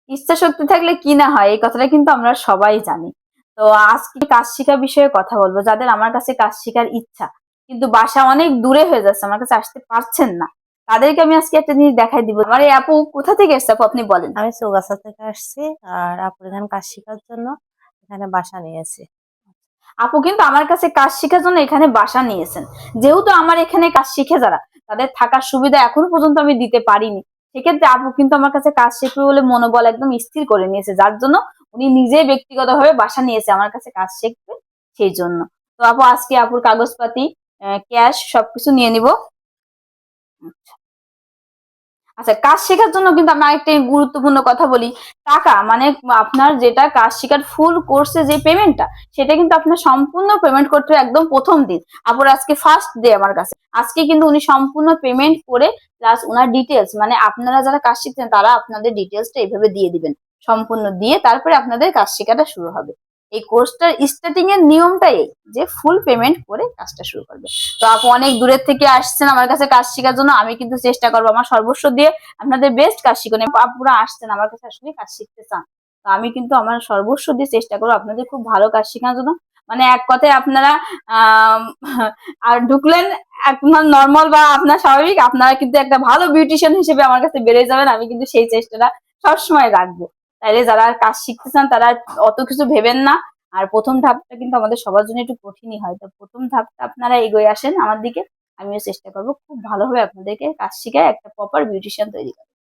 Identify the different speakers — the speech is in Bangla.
Speaker 1: ইচ্ছা শক্তি থাকলে কি না হয়, এই কথাটা কিন্তু আমরা সবাই জানি। তো আজকে কাজ শেখার বিষয়ে কথা বলবো, যাদের আমার কাছে কাজ শেখার ইচ্ছা কিন্তু বাসা অনেক দূরে হয়ে যাচ্ছে, আমার কাছে আসতে পারছেন না, তাদেরকে আমি আজকে একটা জিনিস দেখাই দিব। আমার এই আপু কোথা থেকে এসছে আপু, আপনি বলেন।
Speaker 2: আমি চৌগাছা থেকে আসছি। আর আপুর এখানে কাজ শেখার জন্য এখানে বাসা নিয়েছি।
Speaker 1: আপু কিন্তু আমার কাছে কাজ শেখার জন্য এখানে বাসা নিয়েছেন। যেহেতু আমার এখানে কাজ শিখে যারা, তাদের থাকার সুবিধা এখনো পর্যন্ত আমি দিতে পারিনি, সেক্ষেত্রে আপু কিন্তু আমার কাছে কাজ শিখবে বলে মনোবল একদম স্থির করে নিয়েছে, যার জন্য উনি নিজে ব্যক্তিগতভাবে বাসা নিয়েছে আমার কাছে কাজ শিখবে, সেই জন্য। তো আপু আজকে আপুর কাগজপাতি, ক্যাশ সবকিছু নিয়ে নিব। আচ্ছা, কাজ শেখার জন্য কিন্তু আমরা একটা গুরুত্বপূর্ণ কথা বলি। টাকা মানে আপনার যেটা কাজ শেখার ফুল কোর্সে যে পেমেন্টটা, সেটা কিন্তু আপনার সম্পূর্ণ পেমেন্ট করতে হবে একদম প্রথম দিন। আপুর আজকে ফার্স্ট ডে আমার কাছে, আজকে কিন্তু উনি সম্পূর্ণ পেমেন্ট করে প্লাস ওনার ডিটেলস, মানে আপনারা যারা কাজ শিখছেন তারা আপনাদের ডিটেলসটা এইভাবে দিয়ে দিবেন, সম্পূর্ণ দিয়ে তারপরে আপনাদের কাজ শেখাটা শুরু হবে। এই কোর্সটার স্টার্টিং এর নিয়মটাই এই, যে ফুল পেমেন্ট করে কাজটা শুরু করবে। তো আপু অনেক দূরের থেকে আসছেন আমার কাছে কাজ শেখার জন্য, আমি কিন্তু চেষ্টা করবো আমার সর্বস্ব দিয়ে আপনাদের বেস্ট কাজ শিখুন। আপুরা আসছেন আমার কাছে আসলে কাজ শিখতে চান, তো আমি কিন্তু আমার সর্বস্ব দিয়ে চেষ্টা করবো আপনাদের খুব ভালো কাজ শেখানোর জন্য। মানে এক কথায় আপনারা আহ আর ঢুকলেন আপনার নর্মাল বা আপনার স্বাভাবিক, আপনারা কিন্তু একটা ভালো বিউটিশিয়ান হিসেবে আমার কাছে বেড়ে যাবেন, আমি কিন্তু সেই চেষ্টাটা সবসময় রাখবো। তাইলে যারা কাজ শিখতে চান তারা অত কিছু ভেবেন না। আর প্রথম ধাপটা কিন্তু আমাদের সবার জন্য একটু কঠিনই হয়, তো প্রথম ধাপটা আপনারা এগিয়ে আসেন আমার দিকে, আমিও চেষ্টা করবো খুব ভালোভাবে আপনাদেরকে কাজ শিখায় একটা প্রপার বিউটিশিয়ান তৈরি করার।